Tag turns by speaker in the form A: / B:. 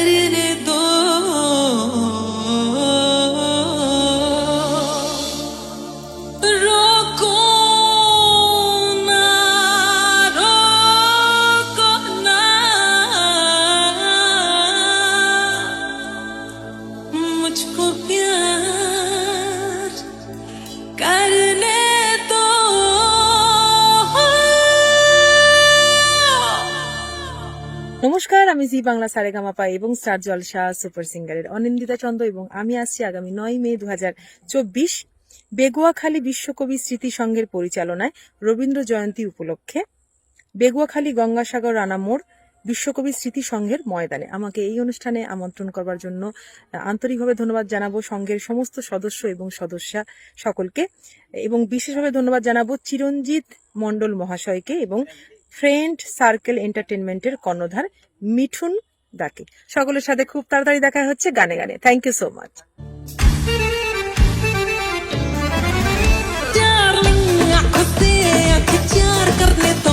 A: करने दो रोको ना रोको ना मुझको प्यार करने दो
B: নমস্কার, আমি জি বাংলা সারেগামাপা এবং স্টার জলসা সুপার সিঙ্গারের অনিন্দিতা চন্দ্র এবং আমি আসছি আগামী 9 মে 2024 বেগুয়াখালী বিশ্বকবি স্মৃতি সংঘের পরিচালনায় রবীন্দ্র জয়ন্তী উপলক্ষে বেগুয়াখালী গঙ্গাসাগর রানা মোড় বিশ্বকবি স্মৃতি সংঘের ময়দানে। আমাকে এই অনুষ্ঠানে আমন্ত্রণ করবার জন্য আন্তরিকভাবে ধন্যবাদ জানাবো সংঘের সমস্ত সদস্য এবং সদস্যা সকলকে, এবং বিশেষভাবে ধন্যবাদ জানাবো চিরঞ্জিত মণ্ডল মহাশয়কে এবং ফ্রেন্ড সার্কেল এন্টারটেনমেন্টের কর্ণধার মিঠুন দাকে। সকলের সাথে খুব তাড়াতাড়ি দেখা হচ্ছে গানে গানে। Thank you so much.
A: Darling आंखों से आंखें चार करने दो